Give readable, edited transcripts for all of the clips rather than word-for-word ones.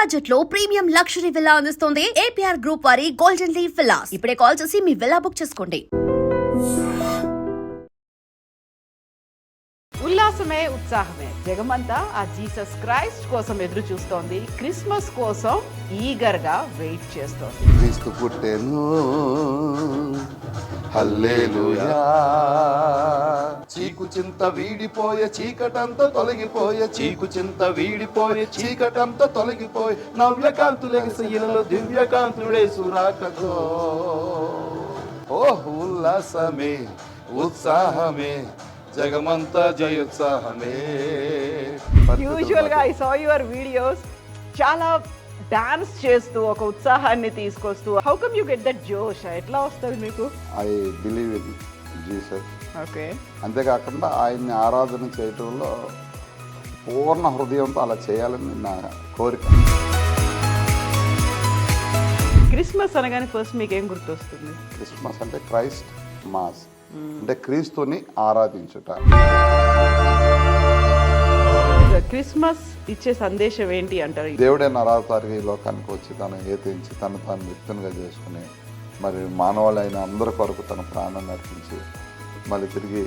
Budget లో premium luxury villa అందిస్తోంది APR group వారి గోల్డెన్ లీవ్ విల్లాస్. ఇప్పుడే కాల్ చేసి మీ విల్లా బుక్ చేసుకోండి. ఉల్లాసమే ఉత్సాహమే జగమంతా ఆ జీసస్ క్రైస్ట్ కోసం ఎదురు చూస్తోంది. క్రిస్మస్ కోసం ఈగర్ గా వెయిట్ చేస్తోంది. క్రీస్తు పుట్టెను హల్లెలూయా, చీకు చింత వీడిపోయే చీకటంతా తొలగిపోయే, చీకు చింత వీడిపోయే చీకటంతా తొలగిపోయే, నవ్యకాంతులెగసి ఇలలో దివ్యకాంతుడే సురాకతో. ఓ ఉల్లాసమే ఉత్సాహమే జగమంతా జయోత్సాహమే. యూజువల్ గా ఐ సా యువర్ వీడియోస్, చాలా డాన్స్ చేస్తూ ఒక ఉత్సాహాన్ని తీసుకొస్తూ. How come you get that జోష్? ఎట్లా వస్తుంది మీకు? I believe in Jesus. Okay. అంతేకాకుండా ఆయన్ని ఆరాధన చేయటంలో పూర్ణ హృదయంతో అలా చేయాలని నా కోరిక. క్రిస్మస్ అనగానే ఫస్ట్ మీకు ఏం గుర్తొస్తుంది? క్రిస్మస్ అంటే క్రైస్ట్ మాస్, అంటే క్రీస్తుని ఆరాధించుట. క్రిస్మస్ ఇచ్చే సందేశం ఏంటి అంటారు? దేవుడే నరావతారిగా ఈ లోకానికి వచ్చి తను ఏతించి తను తాను వ్యక్తునిగా చేసుకుని మరి మానవులైన అందరి కొరకు తన ప్రాణాన్ని అర్పించి మళ్ళీ తిరిగి,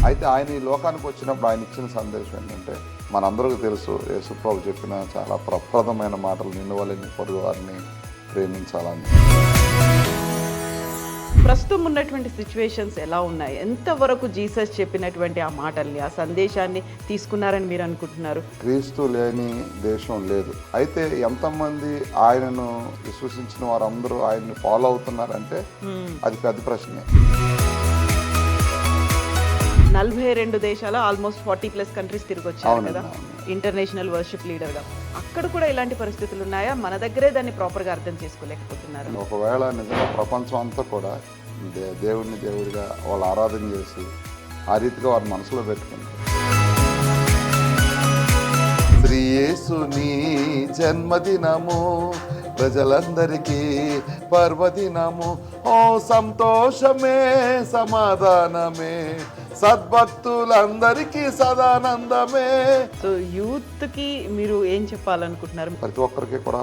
అయితే ఆయన ఈ లోకానికి వచ్చినప్పుడు ఆయన ఇచ్చిన సందేశం ఏంటంటే మనందరికీ తెలుసు, యేసుప్రభు చెప్పిన చాలా ప్రప్రదమైన మాటలు, నిన్ను వల్ల నీ పొరుగు వారిని ప్రేమించాలని. ప్రస్తుతం ఉన్నటువంటి సిచ్యువేషన్స్ ఎలా ఉన్నాయి? ఎంతవరకు జీసస్ చెప్పినటువంటి ఆ మాటల్ని, ఆ సందేశాన్ని తీసుకున్నారని మీరు అనుకుంటున్నారు? క్రీస్తు లేని దేశం లేదు. అయితే ఎంతమంది ఆయనను విశ్వసించిన వారందరూ ఆయన్ని ఫాలో అవుతున్నారంటే అది పెద్ద ప్రశ్నే. 42 దేశాలు, ఆల్మోస్ట్ 40+ కంట్రీస్ తిరిగి వచ్చారు కదా ఇంటర్నేషనల్ వర్షిప్ లీడర్గా. అక్కడ కూడా ఇలాంటి పరిస్థితులు ఉన్నాయా? మన దగ్గరే దాన్ని ప్రాపర్గా అర్థం చేసుకోలేకపోతున్నారు. ఒకవేళ నిజంగా ప్రపంచం అంతా కూడా దేవుడిని దేవుడిగా వాళ్ళు ఆరాధన చేసి ఆ రీతిగా వారి మనసులో పెట్టుకుంటారు. శ్రీ యేసుని జన్మదినము ప్రజలందరికీ పర్వదినము, ఓ సంతోషమే సమాధానమే, సద్భక్తులందరికీ సదానందమే. సో యూత్కి మీరు ఏం చెప్పాలనుకుంటున్నారు? ప్రతి ఒక్కరికి కూడా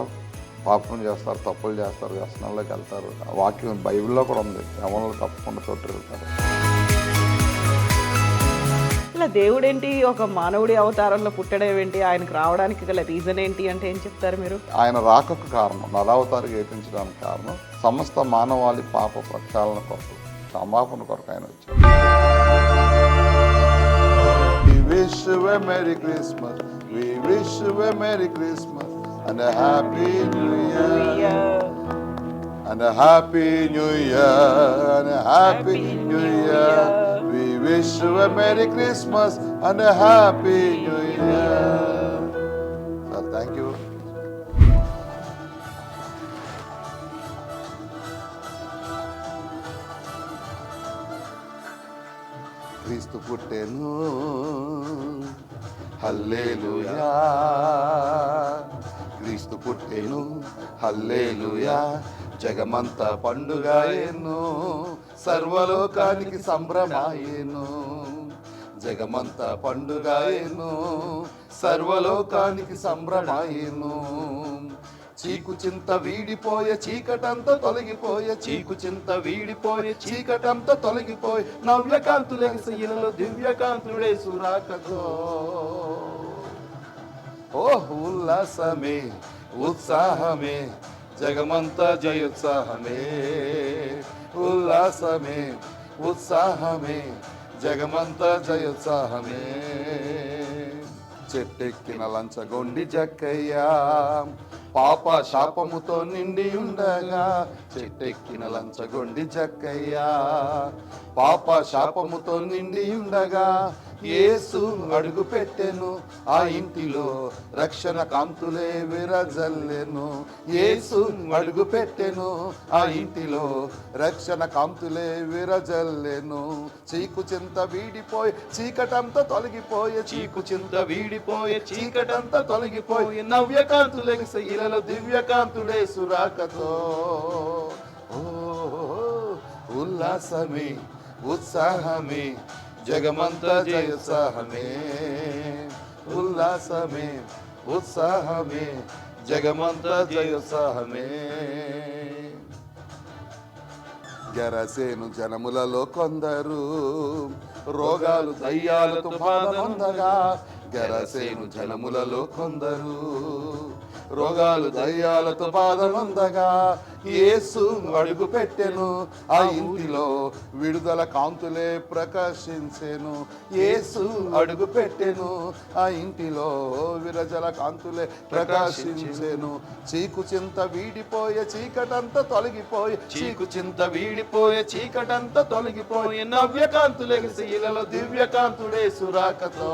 పాపం చేస్తారు, తప్పులు చేస్తారు, వ్యసనాల్లోకి వెళ్తారు. వాక్యం బైబిల్లో కూడా ఉంది, ఎవరిలో తప్పకుండా చోటు వెళ్తారు. ఇలా దేవుడేంటి ఒక మానవుడి అవతారంలో పుట్టడం ఏంటి, ఆయనకు రావడానికి గల రీజన్ ఏంటి అంటే ఏం చెప్తారు మీరు? ఆయన రాకకు కారణం, నరావతారికి ఏతించడానికి కారణం సమస్త మానవాళి పాప ప్రక్షాళన కొరకు, క్షమాపణ కొరకు ఆయన వచ్చారు. We wish you a Merry Christmas, we wish you a Merry Christmas and a Happy New Year, and a Happy New Year, and a Happy New Year. We wish you a Merry Christmas and a Happy New Year. Sir, thank you. క్రీస్తు పుట్టెను హల్లెలూయా, క్రీస్తు పుట్టెను హల్లెలూయా, జగమంతా పండుగాయేను, సర్వలోకానికి సంభ్రమాయేను. జగమంతా పండుగాయేను, సర్వలోకానికి సంభ్రమాయేను. చీకు చింత వీడిపోయే చీకటంతా తొలగిపోయే, చీకు చింత వీడిపోయే చీకటంతా తొలగిపోయే, నవ్యకాంతులెగసి ఇలలో దివ్యకాంతుడే సురాకతో. ఓ ఉల్లాసమే ఉత్సాహమే జగమంతా జయోత్సాహమే, ఉల్లాసమే ఉత్సాహమే జగమంతా జయోత్సాహమే. చెట్టెక్కిన లంచగొండి జక్కయ్యా పాప శాపముతో నిండి ఉండగా, చెట్టెక్కిన లంచగొండి జక్కయ్యా పాప శాపముతో నిండి ఉండగా, యేసు అడుగు పెట్టెను ఆ ఇంటిలో, రక్షణ కాంతులే విరజల్లెను. యేసు అడుగు పెట్టెను ఆ ఇంటిలో, రక్షణ కాంతులే విరజల్లెను. చీకు చింత వీడిపోయి చీకటంతా తొలగిపోయే, చీకు చింత వీడిపోయే చీకటంతా తొలగిపోయి, నవ్యకాంతులెగసి ఇలలో దివ్యకాంతుడే సురాకతో. ఓ ఉల్లాసమే ఉత్సాహమే జగమంతా జయోత్సాహమే, ఉల్లాసమే ఉత్సాహమే జగమంతా జయోత్సాహమే. గెరసేను జనములలో కొందరు రోగాలు దయ్యాలతో బాధనొందగా, గెరసేను జనములలో కొందరు రోగాలు దయ్యాలతో బాధనొందగా, యేసు అడుగు పెట్టెను ఆ ఇంటిలో విడుదల కాంతులే ప్రకాశించెను. యేసు అడుగు పెట్టెను ఆ ఇంటిలో విరజల కాంతులే ప్రకాశించెను. చీకు చింత వీడిపోయే చీకటంతా తొలగిపోయే, చీకు చింత వీడిపోయే చీకటంతా తొలగిపోయే, నవ్యకాంతులే శీలలో దివ్యకాంతుడే సురాకతో.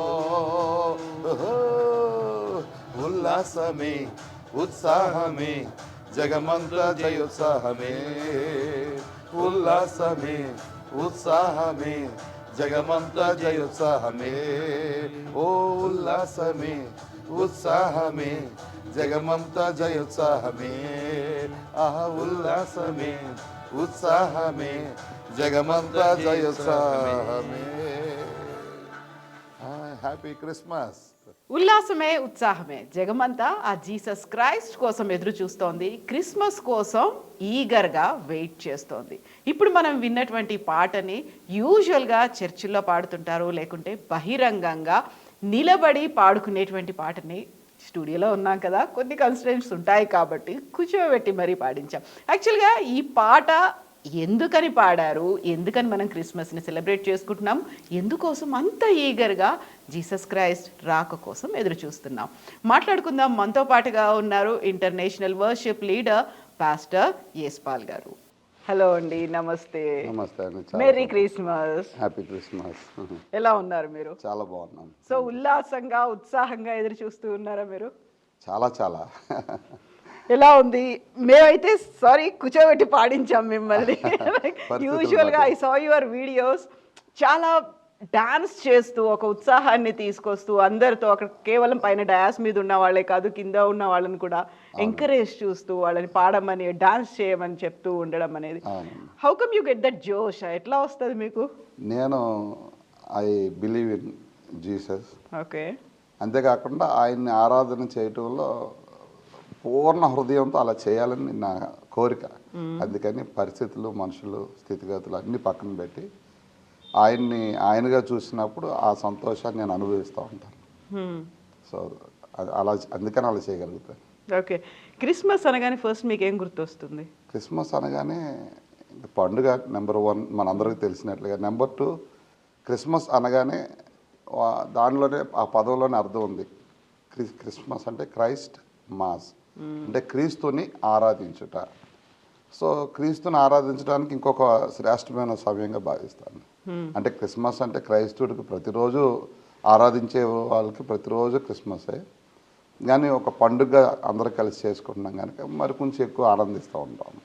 ఉల్లాసమే ఉత్సాహమే జగమంతా జయోత్సాహమే. ఉల్లాసమే ఉత్సాహమే జగమంతా జయోత్సాహమే. ఓ ఉల్లాసమే ఉత్సాహమే జగమంతా జయోత్సాహమే. ఆహా ఉల్లాసమే ఉత్సాహమే జగమంతా జయోత్సాహమే. Happy Christmas. ఉల్లాసమే ఉత్సాహమే జగమంతా ఆ జీసస్ క్రైస్ట్ కోసం ఎదురు చూస్తోంది, క్రిస్మస్ కోసం ఈగర్గా వెయిట్ చేస్తోంది. ఇప్పుడు మనం విన్నటువంటి పాటని యూజువల్గా చర్చిల్లో పాడుతుంటారు, లేకుంటే బహిరంగంగా నిలబడి పాడుకునేటువంటి పాటని స్టూడియోలో ఉన్నాం కదా, కొన్ని కన్స్ట్రెంట్స్ ఉంటాయి కాబట్టి కూర్చోబెట్టి మరీ పాడించాం. యాక్చువల్గా ఈ పాట ఎందుకని పాడారు, ఎందుకని మనం క్రిస్మస్ని సెలబ్రేట్ చేసుకుంటున్నాం, ఎందుకోసం అంత ఈగర్గా జీసస్ క్రైస్ట్ రాక కోసం ఎదురు చూస్తున్నాం, మాట్లాడుకుందాం. మనతో పాటుగా ఉన్నారు international worship leader pastor Yespal గారు. హలో అండి, నమస్తే. నమస్తే అండి. Merry Christmas. Happy Christmas. ఎలా ఉన్నారు మీరు? చాలా బాగున్నాను. సో ఉల్లాసంగా ఉత్సాహంగా ఎదురు చూస్తూ ఉన్నారా మీరు? చాలా చాలా. ఎలా ఉంది? మేమైతే సారీ కూర్చోబెట్టి పాడించాం మిమ్మల్ని. యూజువల్గా ఐ సా యువర్ వీడియోస్, చాలా డాన్స్ చేస్తూ ఒక ఉత్సాహాన్ని తీసుకొస్తూ అందరితో, అక్కడ కేవలం పైన డయాస్ మీద ఉన్న వాళ్ళే కాదు, కింద ఉన్న వాళ్ళని కూడా ఎంకరేజ్ చూస్తూ వాళ్ళని పాడమని డాన్స్ చేయమని చెప్తూ ఉండడం అనేది, how come you get that జోష్? ఎట్లా వస్తుంది మీకు? నేను I believe in Jesus. Okay. అంతేకాకుండా ఆయన్ని ఆరాధన చేయటంలో పూర్ణ హృదయంతో అలా చేయాలని నా కోరిక. అందుకని పరిస్థితులు, మనుషులు, స్థితిగతులు అన్నీ పక్కన పెట్టి ఆయనగా చూసినప్పుడు ఆ సంతోషాన్ని నేను అనుభవిస్తూ ఉంటాను. సో అలా, అందుకని అలా చేయగలుగుతాను. ఓకే. క్రిస్మస్ అనగానే ఫస్ట్ మీకు ఏం గుర్తొస్తుంది? క్రిస్మస్ అనగానే పండుగ నెంబర్ 1 మనందరికీ తెలిసినట్లుగా. నెంబర్ 2 క్రిస్మస్ అనగానే దానిలోనే ఆ పదంలోనే అర్థం ఉంది. క్రిస్మస్ అంటే క్రైస్ట్ మాస్, అంటే క్రీస్తుని ఆరాధించుట. సో క్రీస్తుని ఆరాధించడానికి ఇంకొక శ్రేష్టమైన సమయంగా భావిస్తాను. అంటే క్రిస్మస్ అంటే క్రైస్తవుడికి ప్రతిరోజు ఆరాధించే వాళ్ళకి ప్రతిరోజు క్రిస్మసే, కానీ ఒక పండుగ అందరూ కలిసి చేసుకుంటున్నాం కనుక మరి కొంచెం ఎక్కువ ఆనందిస్తూ ఉంటాం.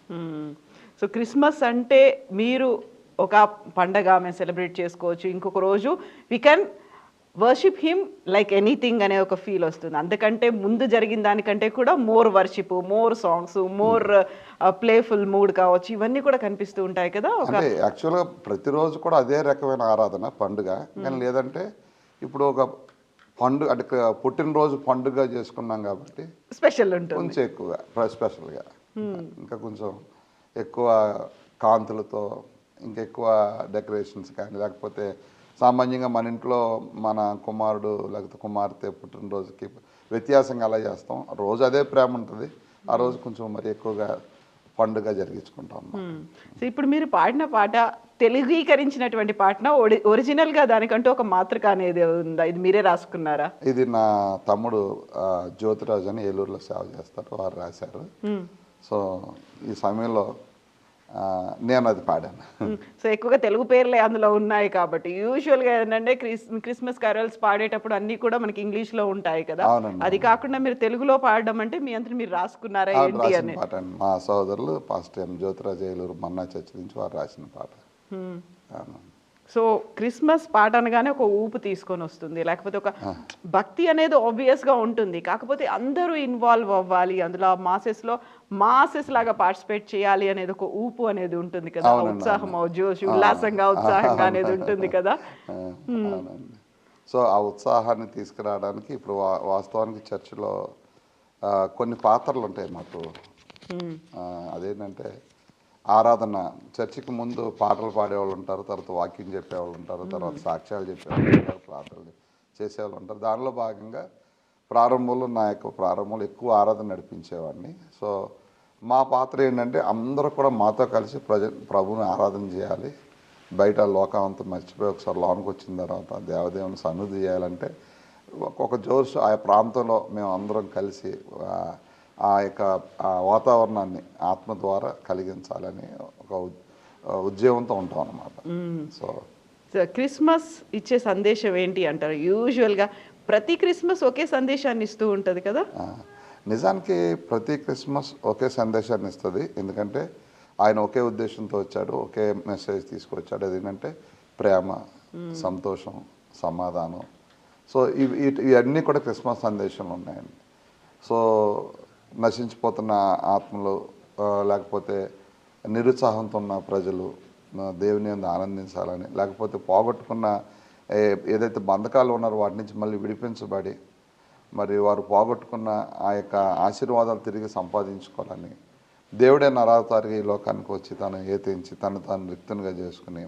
సో క్రిస్మస్ అంటే మీరు ఒక పండగ మేము సెలబ్రేట్ చేసుకోవచ్చు, ఇంకొక రోజు we can worship him like anything అనే ఒక ఫీల్ వస్తుంది. అందుకంటే ముందు జరిగిన దానికంటే కూడా more worship, more songs, more playful mood కావచ్చు, ఇవన్నీ కూడా కనిపిస్తూ ఉంటాయి కదా. అంటే యాక్చువల్గా ప్రతిరోజు కూడా అదే రకమైన ఆరాధన పండుగ, కానీ లేదంటే ఇప్పుడు ఒక పండుగ అంటే పుట్టినరోజు పండుగ చేసుకున్నాం కాబట్టి స్పెషల్ ఉంటుంది, కొంచెం ఎక్కువగా స్పెషల్గా, ఇంకా కొంచెం ఎక్కువ కాంతులతో, ఇంకెక్కువ డెకరేషన్స్ కానీ, లేకపోతే సామాన్యంగా మన ఇంట్లో మన కుమారుడు లేకపోతే కుమార్తె పుట్టినరోజుకి వ్యత్యాసంగా అలా చేస్తాం. రోజు అదే ప్రేమ ఉంటుంది, ఆ రోజు కొంచెం మరి ఎక్కువగా పండుగ జరిగించుకుంటాం. సో ఇప్పుడు మీరు పాడిన పాట తెలుగీకరించినటువంటి పాటన, ఒరిజినల్గా దానికంటూ ఒక మాతృక అనేది ఉందా? ఇది మీరే రాసుకున్నారా? ఇది నా తమ్ముడు జ్యోతిరాజు అని ఏలూరులో సేవ చేస్తారు, వారు రాశారు. సో ఈ సమయంలో నేను అది పాడాను. సో ఎక్కువగా తెలుగు పేర్లే అందులో ఉన్నాయి కాబట్టి యూజువల్గా ఏంటంటే క్రిస్మస్ క్యారల్స్ పాడేటప్పుడు అన్ని కూడా మనకి ఇంగ్లీష్లో ఉంటాయి కదా, అది కాకుండా మీరు తెలుగులో పాడడం అంటే మీ అంతా మీరు రాసుకున్నారా ఏంటి అని? పాట మా సోదరులు పాస్టర్ ఎం జ్యోతిరాజు ఏలూరు మన్నా చర్చ్ నుంచి వారు రాసిన పాట. సో క్రిస్మస్ పాట అనగానే ఒక ఊపు తీసుకొని వస్తుంది, లేకపోతే ఒక భక్తి అనేది ఆబ్వియస్గా ఉంటుంది, కాకపోతే అందరూ ఇన్వాల్వ్ అవ్వాలి అందులో, మాసెస్ లాగా పార్టిసిపేట్ చేయాలి అనేది ఒక ఊపు అనేది ఉంటుంది కదా, ఉత్సాహం, జోష్, ఉల్లాసంగా, ఉత్సాహంగా అనేది ఉంటుంది కదా. సో ఆ ఉత్సాహాన్ని తీసుకురావడానికి ఇప్పుడు వాస్తవానికి చర్చిలో కొన్ని పాత్రలు ఉంటాయి మాకు. అదేంటంటే ఆరాధన, చర్చికి ముందు పాటలు పాడేవాళ్ళు ఉంటారు, తర్వాత వాక్యం చెప్పేవాళ్ళు ఉంటారు, తర్వాత సాక్ష్యాలు చెప్పేవాళ్ళు ఉంటారు, ప్రార్థనలు చేసేవాళ్ళు ఉంటారు. దానిలో భాగంగా ప్రారంభంలో ఎక్కువ ఆరాధన నడిపించేవాడిని. సో మా పాత్ర ఏంటంటే అందరూ కూడా మాతో కలిసి ప్రభుని ఆరాధన చేయాలి. బయట లోకం అంతా మర్చిపోయి ఒకసారి లోనికి వచ్చిన తర్వాత దేవదేవుని సన్నిధి చేయాలంటే ఒక జోష్ ఆ ప్రాంతంలో మేము అందరం కలిసి ఆ యొక్క వాతావరణాన్ని ఆత్మ ద్వారా కలిగించాలని ఒక ఉద్యమంతో ఉంటాం అన్నమాట. సో క్రిస్మస్ ఇచ్చే సందేశం ఏంటి అంటారు? యూజువల్గా ప్రతి క్రిస్మస్ ఒకే సందేశాన్ని ఇస్తూ ఉంటుంది కదా. నిజానికి ప్రతి క్రిస్మస్ ఒకే సందేశాన్ని ఇస్తుంది. ఎందుకంటే ఆయన ఒకే ఉద్దేశంతో వచ్చాడు, ఒకే మెసేజ్ తీసుకొచ్చాడు. అదేంటంటే ప్రేమ, సంతోషం, సమాధానం. సో ఇవన్నీ కూడా క్రిస్మస్ సందేశంలో ఉన్నాయండి. సో నశించిపోతున్న ఆత్మలు, లేకపోతే నిరుత్సాహంతో ఉన్న ప్రజలు దేవుని యందు ఆనందించాలని, లేకపోతే పోగొట్టుకున్న ఏదైతే బంధకాలు ఉన్నారో వాటి నుంచి మళ్ళీ విడిపించబడి మరి వారు పోగొట్టుకున్న ఆ యొక్క ఆశీర్వాదాలు తిరిగి సంపాదించుకోవాలని, దేవుడే నరావతారిగా ఈ లోకానికి వచ్చి తను ఏతించి తాను రిక్తునిగా చేసుకుని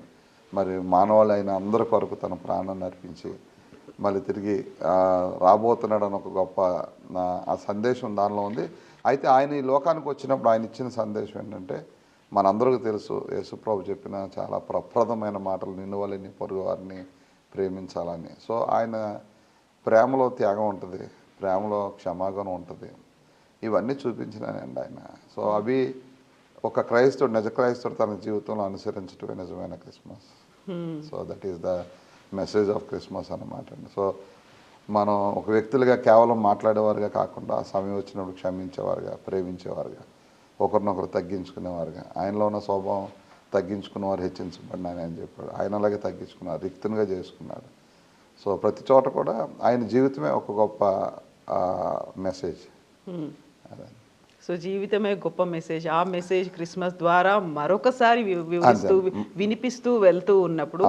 మరి మానవాళైన అందరి కొరకు తన ప్రాణాన్ని అర్పించి మళ్ళీ తిరిగి రాబోతున్నాడని ఒక గొప్ప ఆ సందేశం దానిలో ఉంది. అయితే ఆయన ఈ లోకానికి వచ్చినప్పుడు ఆయన ఇచ్చిన సందేశం ఏంటంటే మనందరికీ తెలుసు, యేసుప్రభు చెప్పిన చాలా ప్రప్రదమైన మాటలు, నిన్ను వలె నీ పొరుగు వారిని ప్రేమించాలని. సో ఆయన ప్రేమలో త్యాగం ఉంటుంది, ప్రేమలో క్షమాగుణం ఉంటుంది, ఇవన్నీ చూపించినానండి ఆయన. సో అవి ఒక క్రైస్తవుడు, నిజ క్రైస్తవుడు తన జీవితంలో అనుసరించటమే నిజమైన Christmas. So that is the message of Christmas అన్నమాట అండి. సో మనం ఒక వ్యక్తులుగా కేవలం మాట్లాడేవారుగా కాకుండా సమయం వచ్చినప్పుడు క్షమించేవారుగా, ప్రేమించేవారుగా, ఒకరినొకరు తగ్గించుకునేవారుగా, ఆయనలో ఉన్న స్వభావం తగ్గించుకున్నవారు హెచ్చించబడినాని అని చెప్పాడు. ఆయన అలాగే తగ్గించుకున్నారు, రిక్తునిగా చేసుకున్నాడు. సో ప్రతి చోట కూడా ఆయన జీవితమే ఒక గొప్ప మెసేజ్. అదే. సో జీవితమే గొప్ప మెసేజ్. ఆ మెసేజ్ క్రిస్మస్ ద్వారా మరొకసారి వివరిస్తూ వినిపిస్తూ వెళ్తూ ఉన్నప్పుడు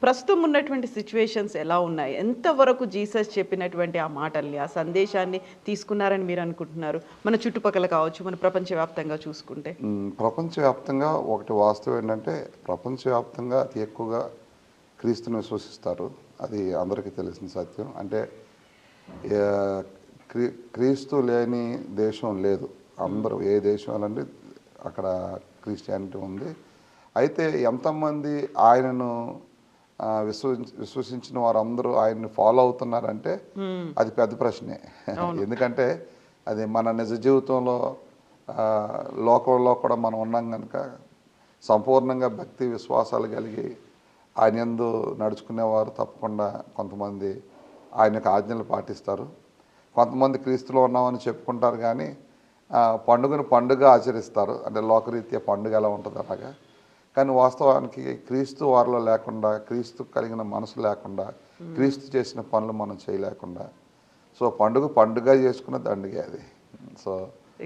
ప్రస్తుతం ఉన్నటువంటి సిచ్యువేషన్స్ ఎలా ఉన్నాయి? ఎంతవరకు జీసస్ చెప్పినటువంటి ఆ మాటల్ని, ఆ సందేశాన్ని తీసుకున్నారని మీరు అనుకుంటున్నారు? మన చుట్టుపక్కల కావచ్చు, మన ప్రపంచవ్యాప్తంగా చూసుకుంటే. ప్రపంచవ్యాప్తంగా ఒకటి వాస్తవం ఏంటంటే ప్రపంచవ్యాప్తంగా అతి ఎక్కువగా క్రీస్తుని విశ్వసిస్తారు. అది అందరికీ తెలిసిన సత్యం. అంటే క్రీస్తు లేని దేశం లేదు. అందరూ ఏ దేశంలోండి అక్కడ క్రిస్టియానిటీ ఉంది. అయితే ఎంతమంది ఆయనను విశ్వసించిన వారందరూ ఆయన్ని ఫాలో అవుతున్నారంటే అది పెద్ద ప్రశ్నే. ఎందుకంటే అది మన నిజ జీవితంలో లోకంలో కూడా మనం ఉన్నాం కనుక సంపూర్ణంగా భక్తి విశ్వాసాలు కలిగి ఆయన యందు నడుచుకునేవారు తప్పకుండా కొంతమంది ఆయనకు ఆజ్ఞలు పాటిస్తారు. కొంతమంది క్రీస్తులో ఉన్నామని చెప్పుకుంటారు కానీ పండుగను పండుగ ఆచరిస్తారు. అంటే లోకరీత్యా పండుగ ఎలా ఉంటుంది అలాగా. కానీ వాస్తవానికి క్రీస్తు వారిలో లేకుండా, క్రీస్తు కలిగిన మనసు లేకుండా, క్రీస్తు చేసిన పనులు మనం చేయలేకుండా, సో పండుగ చేసుకున్న దండుగే అది. సో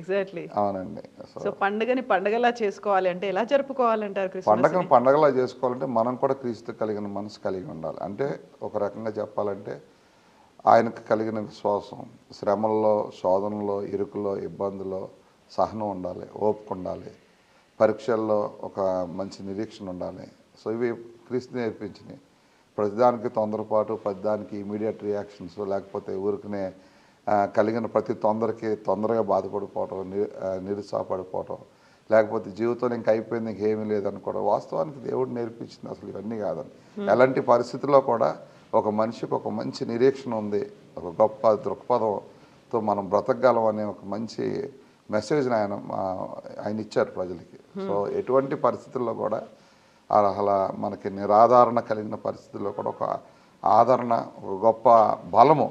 ఎగ్జాక్ట్లీ అవునండి. సో పండుగని పండుగలా చేసుకోవాలి అంటే ఎలా జరుపుకోవాలంటారు? పండుగను పండుగలా చేసుకోవాలంటే మనం కూడా క్రీస్తు కలిగిన మనసు కలిగి ఉండాలి. అంటే ఒక రకంగా చెప్పాలంటే ఆయనకు కలిగిన విశ్వాసం, శ్రమల్లో, శోధనలో, ఇరుకులో, ఇబ్బందుల్లో సహనం ఉండాలి, ఓపిక ఉండాలి, పరీక్షల్లో ఒక మంచి నిరీక్షణ ఉండాలి. సో ఇవి క్రీస్తు నేర్పించినాయి. ప్రతిదానికి తొందరపాటు, ప్రతిదానికి ఇమీడియట్ రియాక్షన్స్, లేకపోతే ఊరికనే కలిగిన ప్రతి తొందరగా బాధపడిపోవటం, నిరుత్సాహపడిపోవటం, లేకపోతే జీవితంలో ఇంక అయిపోయింది, ఇంకేమీ లేదనుకోవడం. వాస్తవానికి దేవుడు నేర్పించింది అసలు ఇవన్నీ కాదని. ఎలాంటి పరిస్థితుల్లో కూడా ఒక మనిషికి ఒక మంచి నిరీక్షణ ఉంది, ఒక గొప్ప దృక్పథంతో మనం బ్రతకగలం అనే ఒక మంచి మెసేజ్ని ఆయన ఇచ్చారు ప్రజలకి. సో ఎటువంటి పరిస్థితుల్లో కూడా అలా మనకి నిరాధారణ కలిగిన పరిస్థితుల్లో కూడా ఒక ఆదరణ, ఒక గొప్ప బలము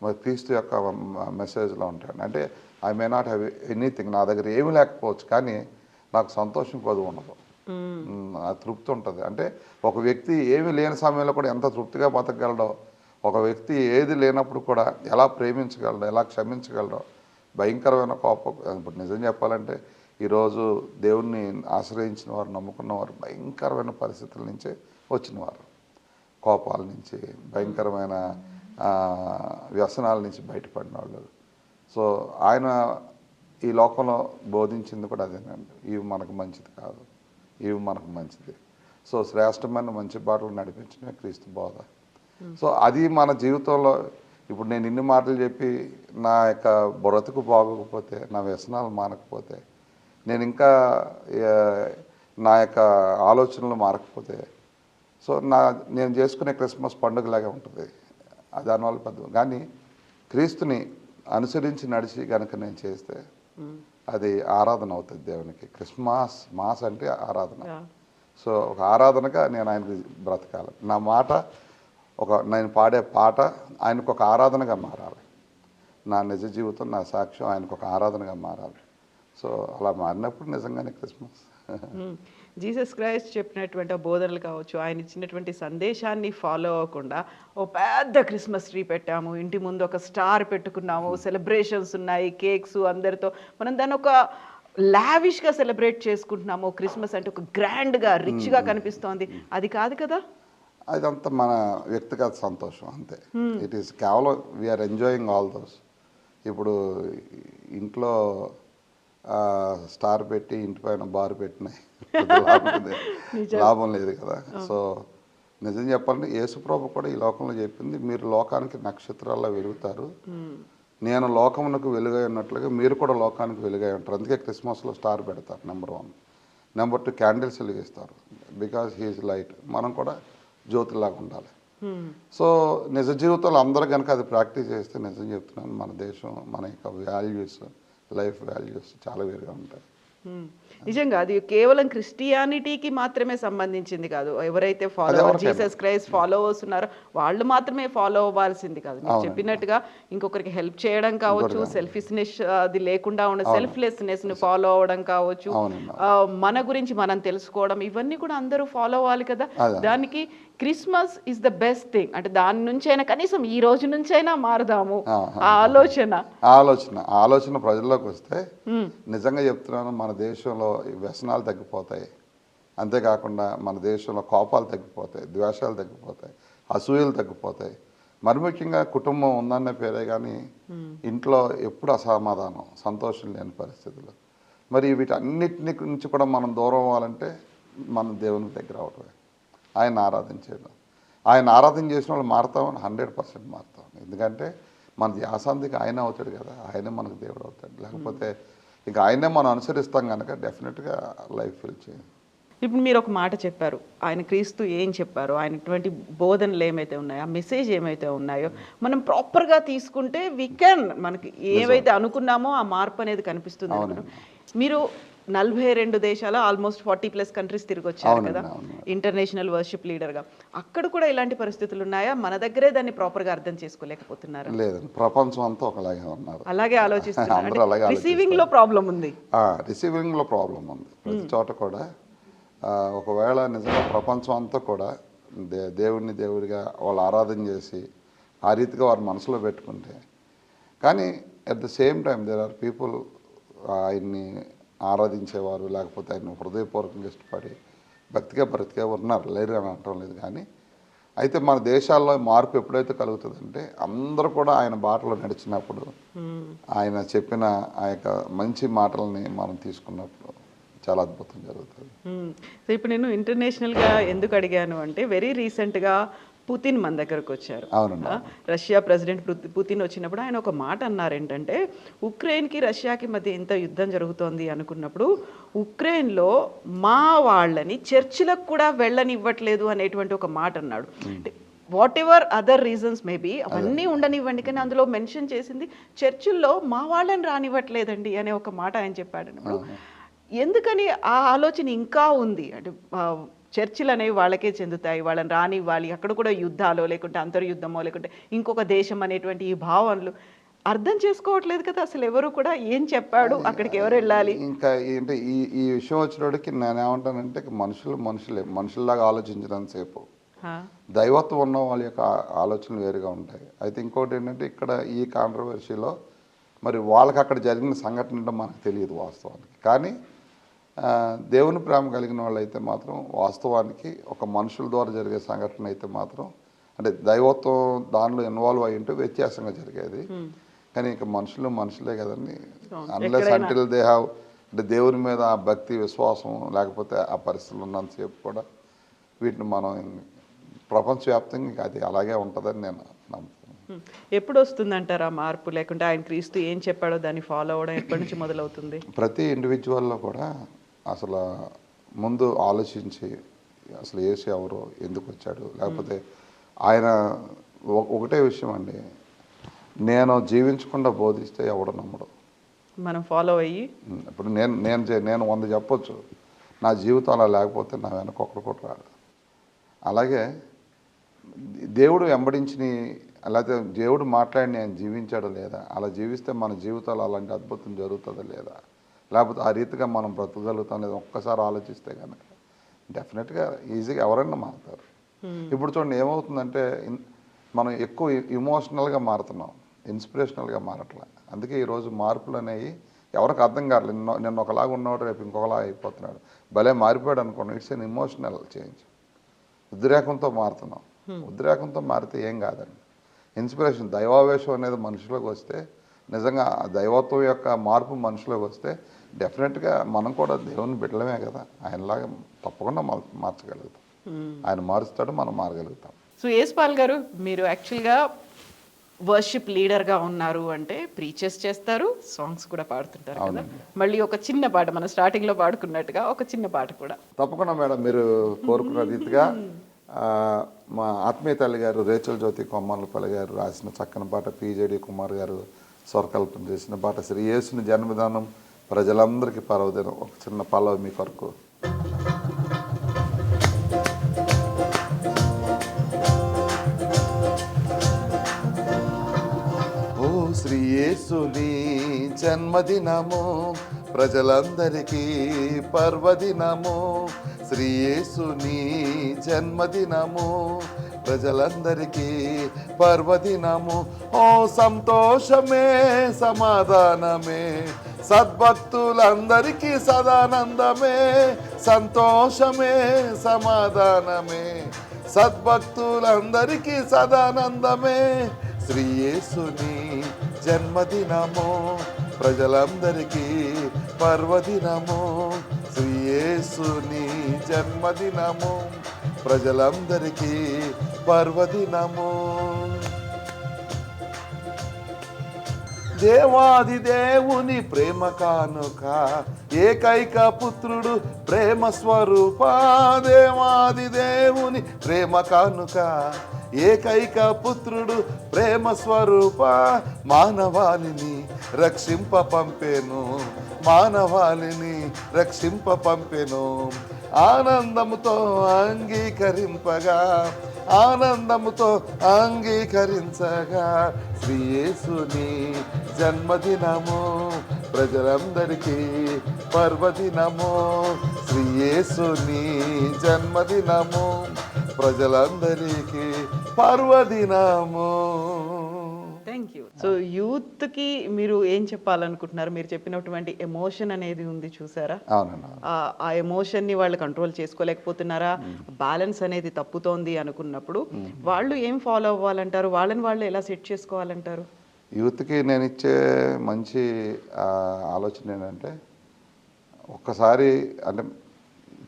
మరి క్రీస్తు యొక్క మెసేజ్లో ఉంటాడు. అంటే I may not have anything, నా దగ్గర ఏమీ లేకపోవచ్చు కానీ నాకు సంతోషం కొద్ది ఉండదు, తృప్తి ఉంటుంది. అంటే ఒక వ్యక్తి ఏమీ లేని సమయంలో కూడా ఎంత తృప్తిగా బతకగలడో, ఒక వ్యక్తి ఏది లేనప్పుడు కూడా ఎలా ప్రేమించగలడో, ఎలా క్షమించగలడో, భయంకరమైన కోపం. ఇప్పుడు నిజం చెప్పాలంటే ఈరోజు దేవుణ్ణి ఆశ్రయించిన వారు, నమ్ముకున్న వారు భయంకరమైన పరిస్థితుల నుంచే వచ్చిన వారు. కోపాల నుంచి, భయంకరమైన వ్యసనాల నుంచి బయటపడిన వాళ్ళు. సో ఆయన ఈ లోకంలో బోధించింది కూడా అదేనండి, ఇవి మనకు మంచిది కాదు, ఇవి మనకు మంచిది. సో శ్రేష్టమైన మంచి బాటలు నడిపించడమే క్రీస్తు బోధ. సో అది మన జీవితంలో ఇప్పుడు నేను ఇన్ని మాటలు చెప్పి నా యొక్క బ్రతుకు బాగోకపోతే, నా వ్యసనాలు మానకపోతే, నేను ఇంకా నా యొక్క ఆలోచనలు మారకపోతే, సో నేను చేసుకునే క్రిస్మస్ పండుగలాగే ఉంటుంది. దానివల్ల పెద్ద కానీ క్రీస్తుని అనుసరించి నడిచి కనుక నేను చేస్తే అది ఆరాధన అవుతుంది దేవునికి. క్రిస్మస్ మాస్ అంటే ఆరాధన. సో ఒక ఆరాధనగా నేను ఆయనకి బ్రతకాలి. నా మాట నేను పాడే పాట ఆయనకు ఒక ఆరాధనగా మారాలి. నా నిజ జీవితం, నా సాక్ష్యం ఆయనకు ఒక ఆరాధనగా మారాలి. సో అలా మారినప్పుడు నిజంగానే క్రిస్మస్. జీసస్ క్రైస్ట్ చెప్పినటువంటి బోధనలు కావచ్చు, ఆయన ఇచ్చినటువంటి సందేశాన్ని ఫాలో అవ్వకుండా ఓ పెద్ద క్రిస్మస్ ట్రీ పెట్టాము, ఇంటి ముందు ఒక స్టార్ పెట్టుకున్నాము, సెలబ్రేషన్స్ ఉన్నాయి, కేక్స్ అందరితో, మనం దాన్ని ఒక లావిష్గా సెలబ్రేట్ చేసుకుంటున్నాము. క్రిస్మస్ అంటే ఒక గ్రాండ్గా రిచ్గా కనిపిస్తోంది, అది కాదు కదా. అదంతా మన వ్యక్తిగత సంతోషం అంతే. ఇట్ ఈస్ కేవలం వీఆర్ ఎంజాయింగ్ ఆల్ దోస్. ఇప్పుడు ఇంట్లో స్టార్ పెట్టి ఇంటి పైన బార్ పెట్టినాయి, లాభం లేదు కదా. సో నిజం చెప్పాలంటే యేసుప్రభు కూడా ఈ లోకంలో చెప్పింది, మీరు లోకానికి నక్షత్రాల్లో వెలుగుతారు, నేను లోకమునకు వెలుగై ఉన్నట్లుగా మీరు కూడా లోకానికి వెలుగై ఉంటారు. అందుకే క్రిస్మస్లో స్టార్ పెడతారు నెంబర్ 1. నెంబర్ 2 క్యాండిల్స్ వెలిగిస్తారు, బికాజ్ హీఈస్ లైట్. మనం కూడా జ్యోతిలాగా ఉండాలి. సో నిజ జీవితంలో అందరూ కనుక అది ప్రాక్టీస్ చేస్తే, నిజం చెప్తున్నాను, మన దేశం, మన యొక్క వాల్యూస్, లైఫ్ వాల్యూస్ చాలా వేరుగా ఉంటాయి. నిజంగా అది కేవలం క్రిస్టియానిటీకి మాత్రమే సంబంధించింది కాదు. ఎవరైతే జీసస్ క్రైస్ట్ ఫాలోవర్స్ ఉన్నారో వాళ్ళు మాత్రమే ఫాలో అవ్వాల్సింది కాదు. మీరు చెప్పినట్టుగా ఇంకొకరికి హెల్ప్ చేయడం కావచ్చు, సెల్ఫిష్నెస్ అది లేకుండా ఉన్న సెల్ఫ్లెస్నెస్ ని ఫాలో అవ్వడం కావచ్చు, మన గురించి మనం తెలుసుకోవడం, ఇవన్నీ కూడా అందరూ ఫాలో అవ్వాలి కదా. దానికి Christmas is the best thing. అంటే దాని నుంచైనా కనీసం ఈ రోజు నుంచైనా మారదాము ఆ ఆలోచన ప్రజల్లోకి వస్తే, నిజంగా చెప్తున్నాను, మన దేశంలో వ్యసనాలు తగ్గిపోతాయి. అంతేకాకుండా మన దేశంలో కోపాలు తగ్గిపోతాయి, ద్వేషాలు తగ్గిపోతాయి, అసూయలు తగ్గిపోతాయి. మరి ముఖ్యంగా కుటుంబం ఉందన్న పేరే కానీ ఇంట్లో ఎప్పుడు అసమాధానం, సంతోషం లేని పరిస్థితులు. మరి వీటన్నిటి నుంచి కూడా మనం దూరం అవ్వాలంటే మనం దేవునికి దగ్గర అవటమే, ఆయన ఆరాధించడం. ఆయన ఆరాధన చేసిన వాళ్ళు మారుతామని 100% మారుతాం. ఎందుకంటే మన ధ్యాసాంతికి ఆయన అవుతాడు కదా, ఆయనే మనకు దేవుడు అవుతాడు. లేకపోతే ఇంకా ఆయనే మనం అనుసరిస్తాం కనుక డెఫినెట్గా లైఫ్ ఫీల్ చేయండి. ఇప్పుడు మీరు ఒక మాట చెప్పారు, ఆయన క్రీస్తు ఏం చెప్పారు, ఆయనటువంటి బోధనలు ఏమైతే ఉన్నాయో, ఆ మెసేజ్ ఏమైతే ఉన్నాయో మనం ప్రాపర్గా తీసుకుంటే మనకి ఏవైతే అనుకున్నామో ఆ మార్పు అనేది కనిపిస్తుంది. మీరు 42 దేశాలు, ఆల్మోస్ట్ 40+ కంట్రీస్ తిరిగి వచ్చారు కదా ఇంటర్నేషనల్ వర్షిప్ లీడర్గా. అక్కడ కూడా ఇలాంటి పరిస్థితులు ఉన్నాయా? మన దగ్గరే దాన్ని ప్రాపర్గా అర్థం చేసుకోలేకపోతున్నారు? లేదు, ప్రపంచం అంతా ఒకలాగే ఉన్నారు, అలాగే ఆలోచిస్తున్నారు. రిసీవింగ్లో ప్రాబ్లం ఉంది, రిసీవింగ్లో ప్రాబ్లం ఉంది ప్రతి చోట కూడా. ఒకవేళ నిజంగా ప్రపంచం అంతా కూడా దేవుడిగా వాళ్ళు ఆరాధన చేసి ఆ రీతిగా వారి మనసులో పెట్టుకుంటే, కానీ at the same time there are people ఆయన్ని ఆరాధించేవారు, లేకపోతే ఆయన హృదయపూర్వకంగా ఇష్టపడి భక్తిగా బ్రతికే ఉన్నారు, లేరు అని అనటం లేదు. కానీ అయితే మన దేశాల్లో మార్పు ఎప్పుడైతే కలుగుతుందంటే, అందరూ కూడా ఆయన బాటలో నడిచినప్పుడు, ఆయన చెప్పిన ఆ యొక్క మంచి మాటలని మనం తీసుకున్నప్పుడు చాలా అద్భుతం జరుగుతుంది. సో ఇప్పుడు నేను ఇంటర్నేషనల్గా ఎందుకు అడిగాను అంటే, వెరీ రీసెంట్గా పుతిన్ మన దగ్గరకు వచ్చారు. రష్యా ప్రెసిడెంట్ పుతిన్ వచ్చినప్పుడు ఆయన ఒక మాట అన్నారు, ఏంటంటే ఉక్రెయిన్కి రష్యాకి మధ్య ఎంత యుద్ధం జరుగుతోంది అనుకున్నప్పుడు ఉక్రెయిన్లో మా వాళ్ళని చర్చిలకు కూడా వెళ్ళనివ్వట్లేదు అనేటువంటి ఒక మాట అన్నాడు. What ever other reasons maybe అవన్నీ ఉండనివ్వండి, కానీ అందులో మెన్షన్ చేసింది చర్చిల్లో మా వాళ్ళని రానివ్వట్లేదండి అనే ఒక మాట ఆయన చెప్పాడు. ఎందుకని ఆ ఆలోచన ఇంకా ఉంది? అంటే చర్చిలు అనేవి వాళ్ళకే చెందుతాయి, వాళ్ళని రానివ్వాలి, అక్కడ కూడా యుద్ధాలో లేకుంటే అంతర్యుద్ధమో లేకుంటే ఇంకొక దేశం అనేటువంటి ఈ భావనలు అర్థం చేసుకోవట్లేదు కదా అసలు ఎవరు కూడా. ఏం చెప్పాడు, అక్కడికి ఎవరు వెళ్ళాలి? ఇంకా ఏంటి ఈ విషయం వచ్చినోడికి నేనేమంటానంటే, మనుషుల్లాగా ఆలోచించడానికి సేపు దైవత్వం ఉన్న వాళ్ళ యొక్క ఆలోచనలు వేరుగా ఉంటాయి. అయితే ఇంకోటి ఏంటంటే, ఇక్కడ ఈ కాంట్రవర్సీలో మరి వాళ్ళకి అక్కడ జరిగిన సంఘటన మనకు తెలియదు వాస్తవానికి. కానీ దేవుని ప్రేమ కలిగిన వాళ్ళు అయితే మాత్రం వాస్తవానికి ఒక మనుషుల ద్వారా జరిగే సంఘటన అయితే మాత్రం అంటే దైవత్వం దానిలో ఇన్వాల్వ్ అయ్యి ఉంటే వ్యత్యాసంగా జరిగేది. కానీ ఇక మనుషులే కదండి. అన్లెస్ అంటిల్ దే హ్యావ్ అంటే దేవుని మీద ఆ భక్తి విశ్వాసం లేకపోతే ఆ పరిస్థితులు ఉన్నంతసేపు కూడా వీటిని మనం ప్రపంచవ్యాప్తంగా ఇంకా అది అలాగే ఉంటుందని నేను నమ్ముతాను. ఎప్పుడు వస్తుందంటారా మార్పు? లేకుంటే ఆయన క్రీస్తు ఏం చెప్పాడో దాన్ని ఫాలో అవ్వడం ఎప్పటి నుంచి మొదలవుతుంది? ప్రతి ఇండివిజువల్లో కూడా అసలు ముందు ఆలోచించి అసలు యేసు ఎవరు, ఎందుకు వచ్చాడు, లేకపోతే ఆయన ఒకటే విషయం అండి, నేను జీవించకుండా బోధిస్తే ఎవడు నమ్మడు. మనం ఫాలో అయ్యి ఇప్పుడు నేను 100 చెప్పొచ్చు, నా జీవితం అలా లేకపోతే నా వెనక ఒకటి రాడు. అలాగే దేవుడు వెంబడించి లేకపోతే దేవుడు మాట్లాడి నేను జీవించాడో లేదా, అలా జీవిస్తే మన జీవితాలు అలాంటి అద్భుతం జరుగుతుందా లేదా, లేకపోతే ఆ రీతిగా మనం బ్రతకగలుగుతాం లేదా ఒక్కసారి ఆలోచిస్తే కనుక డెఫినెట్గా ఈజీగా ఎవరైనా మారుతారు. ఇప్పుడు చూడండి ఏమవుతుందంటే మనం ఎక్కువ ఇమోషనల్గా మారుతున్నాం, ఇన్స్పిరేషనల్గా మారట్లా. అందుకే ఈరోజు మార్పులు అనేవి ఎవరికి అర్థం కావట్లేదు. నిన్న ఒకలాగా ఉన్నవాడు రేపు ఇంకొకలా అయిపోతున్నాడు, భలే మారిపోయాడు అనుకోండి. It's an emotional change. ఉద్రేకంతో మారుతున్నాం. ఉద్రేకంతో మారితే ఏం కాదండి. ఇన్స్పిరేషన్ దైవావేశం అనేది మనుషులోకి వస్తే, నిజంగా ఆ దైవత్వం యొక్క మార్పు మనుషులోకి వస్తే డెఫినెట్గా మనం కూడా దేవుని బిడ్డలమే కదా, ఆయనలాగా తప్పకుండా మార్చగలుగుతాం. ఆయన మారుస్తాడు, మనం మారగలుగుతాం. సో యేసుపాల్ గారు, మీరు యాక్చువల్గా వర్షిప్ లీడర్గా ఉన్నారు అంటే ప్రీచెస్ చేస్తారు, సాంగ్స్ కూడా పాడుతుంటారు కదా. మళ్ళీ ఒక చిన్న పాట మన స్టార్టింగ్లో పాడుకున్నట్టుగా ఒక చిన్న పాట కూడా తప్పకుండా మేడం, మీరు కోరుకున్న రీతిగా మా ఆత్మీయ తల్లి గారు రేచల్ జ్యోతి కొమ్మర్లపల్లి గారు రాసిన చక్కని పాట, పిజేడి కుమార్ గారు స్వరకల్పన చేసిన పాట శ్రీ యేసుని జన్మదినం ప్రజలందరికీ పర్వదినం. ఒక చిన్న పల్లవి మీ కొరకు. ఓ శ్రీ యేసుని జన్మదినము ప్రజలందరికీ పర్వదినము, శ్రీ యేసుని జన్మదినము ప్రజలందరికీ పర్వదినము. ఓ సంతోషమే సమాధానమే సద్భక్తులందరికీ సదానందమే, సంతోషమే సమాధానమే సద్భక్తులందరికీ సదానందమే. శ్రీ యేసుని జన్మదినము ప్రజలందరికీ పర్వదినము, శ్రీ యేసుని జన్మదినము ప్రజలందరికీ పర్వదినము. దేవాది దేవుని ప్రేమ కానుక ఏకైక పుత్రుడు ప్రేమ స్వరూప, దేవాది దేవుని ప్రేమ కానుక ఏకైక పుత్రుడు ప్రేమ స్వరూప, మానవాళిని రక్షింప పంపెను, మానవాళిని రక్షింప పంపెను. ఆనందముతో అంగీకరింపగా, ఆనందముతో అంగీకరించగా, శ్రీ యేసుని జన్మదినము ప్రజలందరికీ పర్వదినము, శ్రీ యేసుని జన్మదినము ప్రజలందరికీ పర్వదినము. Thank you. సో యూత్కి మీరు ఏం చెప్పాలనుకుంటున్నారు? మీరు చెప్పినటువంటి ఎమోషన్ అనేది ఉంది చూసారా, ఆ ఎమోషన్ని వాళ్ళు కంట్రోల్ చేసుకోలేకపోతున్నారా, బ్యాలెన్స్ అనేది తప్పుతోంది అనుకున్నప్పుడు వాళ్ళు ఏం ఫాలో అవ్వాలంటారు? వాళ్ళని వాళ్ళు ఎలా సెట్ చేసుకోవాలంటారు? యూత్కి నేను ఇచ్చే మంచి ఆలోచన ఏంటంటే, ఒక్కసారి అంటే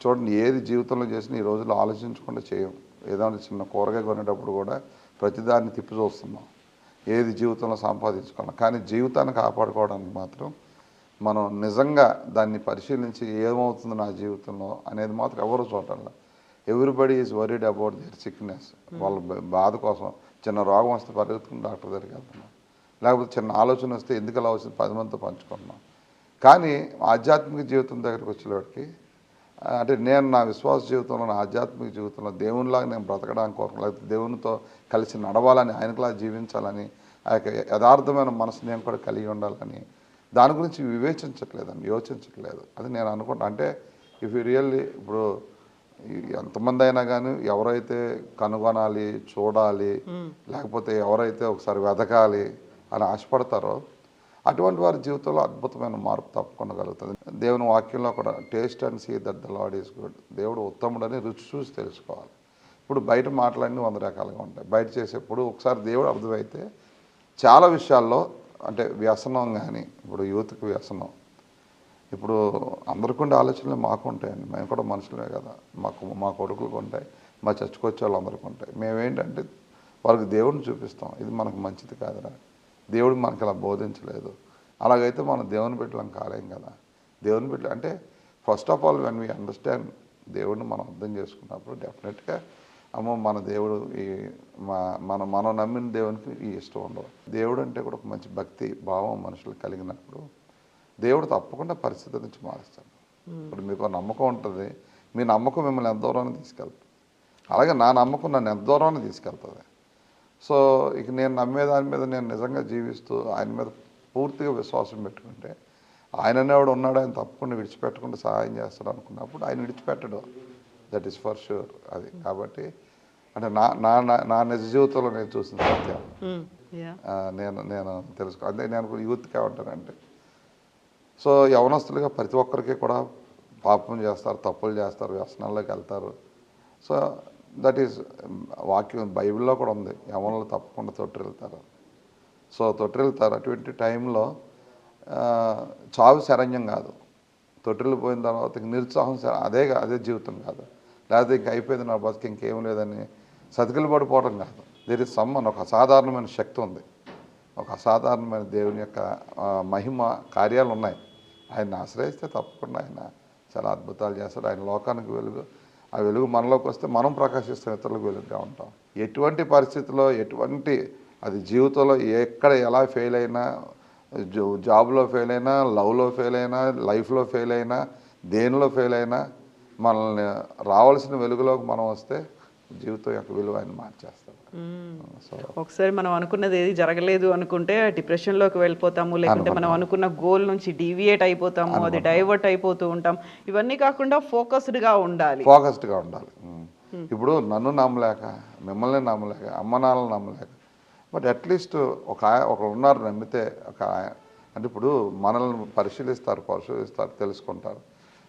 చూడండి, ఏది జీవితంలో చేసినా ఈ రోజుల్లో ఆలోచించకుండా చేయం. ఏదైనా చిన్న కూరగాయ కొనేటప్పుడు కూడా ప్రతిదాన్ని తిప్పి చూస్తున్నాం, ఏది జీవితంలో సంపాదించుకున్నాం. కానీ జీవితాన్ని కాపాడుకోవడానికి మాత్రం మనం నిజంగా దాన్ని పరిశీలించి ఏమవుతుంది నా జీవితంలో అనేది మాత్రం ఎవరు చూడాలి. Everybody is worried about their sickness. వాళ్ళ బాధ కోసం చిన్న రోగం వస్తే పరిగెత్తుకుని డాక్టర్ దగ్గరికి వెళ్తున్నాం, లేకపోతే చిన్న ఆలోచన వస్తే ఎందుకు అలా వచ్చింది 10 మందితో పంచుకుంటున్నాం. కానీ ఆధ్యాత్మిక జీవితం దగ్గరికి వచ్చేవాడికి అంటే నేను నా విశ్వాస జీవితంలో, నా ఆధ్యాత్మిక జీవితంలో దేవునిలాగా నేను బ్రతకడానికి కోరుకు, లేకపోతే దేవునితో కలిసి నడవాలని, ఆయనకులా జీవించాలని, ఆ యొక్క యథార్థమైన మనసు నేను కూడా కలిగి ఉండాలని దాని గురించి వివేచించట్లేదండి, యోచించట్లేదు. అది నేను అనుకుంటా. అంటే ఇఫ్ యూ రియల్లీ ఇప్పుడు ఎంతమంది అయినా కానీ ఎవరైతే కనుగొనాలి, చూడాలి, లేకపోతే ఎవరైతే ఒకసారి వెతకాలి అని ఆశపడతారో అటువంటి వారి జీవితంలో అద్భుతమైన మార్పు తప్పకుండా కలుగుతుంది. దేవుని వాక్యంలో కూడా taste and see that the Lord is good, దేవుడు ఉత్తముడని రుచి చూసి తెలుసుకోవాలి. ఇప్పుడు బయట మాటలన్నీ 100 రకాలుగా ఉంటాయి. బయట చేసేప్పుడు ఒకసారి దేవుడు అర్థమైతే చాలా విషయాల్లో, అంటే వ్యసనం కానీ, ఇప్పుడు యూత్కి వ్యసనం, ఇప్పుడు అందరికీ ఉండే ఆలోచనలు మాకు ఉంటాయండి, మేము కూడా మనుషులే కదా, మా కొడుకులకు ఉంటాయి, మా చర్చకు వచ్చే వాళ్ళందరికీ ఉంటాయి. మేమేంటంటే వాళ్ళకి దేవుడిని చూపిస్తాం, ఇది మనకు మంచిది కాదురా, దేవుడు మనకి ఇలా బోధించలేదు, అలాగైతే మనం దేవుని బిడ్డలం కాలేం కదా. దేవుని బిడ్డ అంటే first of all when we understand, దేవుడిని మనం అర్థం చేసుకున్నప్పుడు డెఫినెట్గా అమ్మో మన దేవుడు ఈ మనం నమ్మిన దేవునికి ఈ ఇష్టం ఉండవు. దేవుడు అంటే కూడా ఒక మంచి భక్తి భావం మనుషులు కలిగినప్పుడు దేవుడు తప్పకుండా పరిస్థితి నుంచి మారుస్తాడు. ఇప్పుడు మీకు నమ్మకం ఉంటుంది, మీ నమ్మకం మిమ్మల్ని ఎంత దూరాన్ని తీసుకెళ్తుంది, అలాగే నా నమ్మకం నన్ను ఎంత దూరాన్ని తీసుకెళ్తుంది. సో ఇక నేను నమ్మే దాని మీద నేను నిజంగా జీవిస్తూ ఆయన మీద పూర్తిగా విశ్వాసం పెట్టుకుంటే ఆయన ఎవడు ఉన్నాడు, ఆయన తప్పకుండా విడిచిపెట్టకుండా సహాయం చేస్తాడు అనుకున్నప్పుడు ఆయన విడిచిపెట్టడు, దట్ ఈస్ ఫర్ షూర్. అది కాబట్టి అంటే నా నిజ జీవితంలో నేను చూసిన సత్యాలు నేను తెలుసుకో. అంటే నేను యూత్కి ఏమంటానంటే, సో యవనస్తులుగా ప్రతి ఒక్కరికి కూడా పాపం చేస్తారు, తప్పులు చేస్తారు, వ్యసనాల్లోకి వెళ్తారు. సో దట్ ఈస్ వాక్యం బైబిల్లో కూడా ఉంది, యవనలు తప్పకుండా తొట్టిల్లుతారు. సో తొట్టిల్లుతారు. అటువంటి టైంలో చావు శరణ్యం కాదు, తొట్టిల్లు పోయిన తర్వాత నిరుత్సాహం అదే జీవితం కాదు, లేకపోతే ఇంక అయిపోయింది నా బతికి ఇంకేం లేదని సతికిలు పడిపోవడం కాదు. దేర్ ఇస్ సమ్ ఒక అసాధారణమైన శక్తి ఉంది, ఒక అసాధారణమైన దేవుని యొక్క మహిమ కార్యాలు ఉన్నాయి. ఆయన ఆశ్రయిస్తే తప్పకుండా ఆయన చాలా అద్భుతాలు చేస్తాడు. ఆయన లోకానికి వెలుగు, ఆ వెలుగు మనలోకి వస్తే మనం ప్రకాశిస్తాం, ఇతరులకు వెలుగుగా ఉంటాం. ఎటువంటి పరిస్థితుల్లో అది జీవితంలో ఎక్కడ ఎలా ఫెయిల్ అయినా, జాబ్లో ఫెయిల్ అయినా, లవ్లో ఫెయిల్ అయినా, లైఫ్లో ఫెయిల్ అయినా, దేనిలో ఫెయిల్ అయినా మనల్ని రావాల్సిన వెలుగులోకి మనం వస్తే జీవితం యొక్క విలువ ఆయన మార్చేస్తాడు. సో ఒకసారి మనం అనుకున్నది ఏది జరగలేదు అనుకుంటే డిప్రెషన్లోకి వెళ్ళిపోతాము, లేకుంటే మనం అనుకున్న గోల్ నుంచి డీవియేట్ అయిపోతాము, అది డైవర్ట్ అయిపోతూ ఉంటాం. ఇవన్నీ కాకుండా ఫోకస్డ్గా ఉండాలి. ఇప్పుడు నన్ను నమ్మలేక, మిమ్మల్ని నమ్మలేక, అమ్మ నాన్నలు నమ్మలేక, బట్ అట్లీస్ట్ ఒకరు ఉన్నారు నమ్మితే, అంటే ఇప్పుడు మనల్ని పరిశీలిస్తారు, తెలుసుకుంటారు.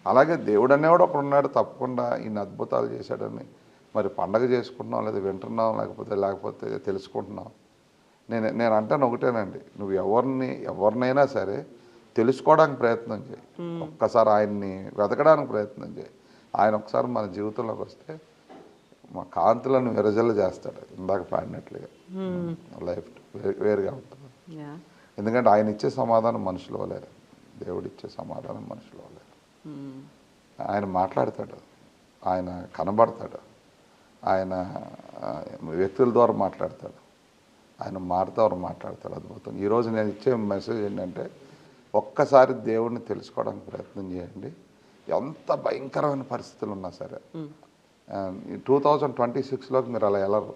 అలాగే దేవుడు అనేవాడు ఒకడు ఉన్నాడు, తప్పకుండా ఇన్ని అద్భుతాలు చేశాడని మరి పండగ చేసుకుంటున్నాం, లేదా వింటున్నాం, లేకపోతే తెలుసుకుంటున్నాం. నేను అంటాను ఒకటేనండి, నువ్వు ఎవరినైనా సరే తెలుసుకోవడానికి ప్రయత్నం చేయి, ఒక్కసారి ఆయన్ని వెతకడానికి ప్రయత్నం చేయి. ఆయన ఒకసారి మన జీవితంలోకి వస్తే మా కాంతులను విరజల్లు చేస్తాడు, ఇందాక పాడినట్లుగా లైఫ్ వేరుగా ఉంటుంది. ఎందుకంటే ఆయన ఇచ్చే సమాధానం మనుషులు వలే, దేవుడు ఇచ్చే సమాధానం మనుషులు వలే. ఆయన మాట్లాడతాడు, ఆయన కనబడతాడు, ఆయన వ్యక్తుల ద్వారా మాట్లాడతాడు, ఆయన మారుతారు మాట్లాడతాడు. అద్భుతం. ఈరోజు నేను ఇచ్చే మెసేజ్ ఏంటంటే, ఒక్కసారి దేవుడిని తెలుసుకోవడానికి ప్రయత్నం చేయండి. ఎంత భయంకరమైన పరిస్థితులు ఉన్నా సరే 2026లోకి మీరు అలా వెళ్ళరు.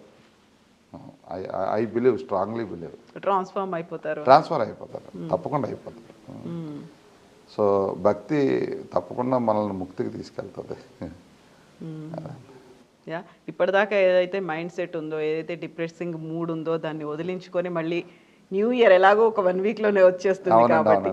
I believe, strongly believe transfer అయిపోతారు, తప్పకుండా అయిపోతారు. సో భక్తి తప్పకుండా మనల్ని ముక్తికి తీసుకెళ్తుంది. ఇప్పటిదాకా ఏదైతే మైండ్ సెట్ ఉందో, ఏదైతే డిప్రెసింగ్ మూడ్ ఉందో, దాన్ని వదిలించుకొని మళ్ళీ న్యూ ఇయర్ ఎలాగో ఒక 1 వీక్లోనే వచ్చేస్తుంది కాబట్టి,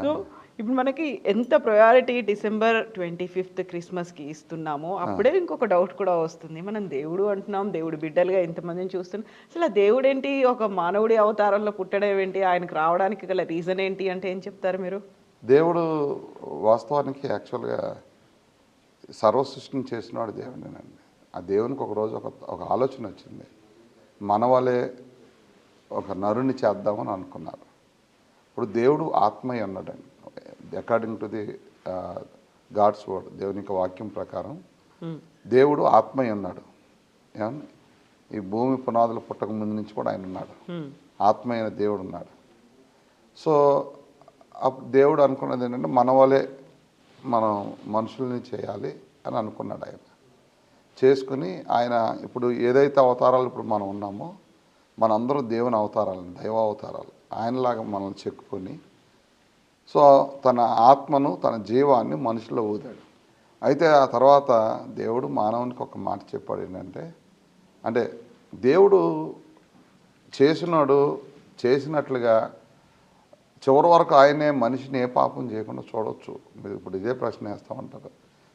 సో ఇప్పుడు మనకి ఎంత ప్రయారిటీ December 25th క్రిస్మస్కి ఇస్తున్నామో, అప్పుడే ఇంకొక డౌట్ కూడా వస్తుంది. మనం దేవుడు అంటున్నాం, దేవుడు బిడ్డలుగా ఇంతమందిని చూస్తున్నాం, అసలు ఆ దేవుడు ఏంటి, ఒక మానవుడి అవతారంలో పుట్టడం ఏంటి, ఆయనకు రావడానికి గల రీజన్ ఏంటి అంటే ఏం చెప్తారు మీరు? దేవుడు వాస్తవానికి యాక్చువల్గా సర్వ సృష్టిని చేసినవాడు దేవుడేనండి. ఆ దేవునికి ఒకరోజు ఒక ఆలోచన వచ్చింది, మన వలే ఒక నరుని చేద్దామని అనుకున్నారు. ఇప్పుడు దేవుడు ఆత్మయ్య అన్నాడండి, according to the God's word, దేవుని యొక్క వాక్యం ప్రకారం దేవుడు ఆత్మయ్య అన్నాడు. ఈ భూమి పునాదులు పుట్టక ముందు నుంచి కూడా ఆయన ఉన్నాడు, ఆత్మయ్య దేవుడు ఉన్నాడు. సో దేవుడు అనుకున్నది ఏంటంటే, మన వలే మనం మనుషుల్ని చేయాలి అని అనుకున్నాడు. ఆయన చేసుకుని ఆయన ఇప్పుడు ఏదైతే అవతారాలు ఇప్పుడు మనం ఉన్నామో, మనందరూ దేవుని అవతారాలని, దైవ అవతారాలు, ఆయనలాగా మనల్ని చెక్కుకొని, సో తన ఆత్మను, తన జీవాన్ని మనుషుల్లో ఊదాడు. అయితే ఆ తర్వాత దేవుడు మానవునికి ఒక మాట చెప్పాడు ఏంటంటే, అంటే దేవుడు చేసినట్లుగా చివరి వరకు ఆయనే మనిషిని ఏ పాపం చేయకుండా చూడొచ్చు. మీరు ఇప్పుడు ఇదే ప్రశ్న వేస్తూ ఉంటారు,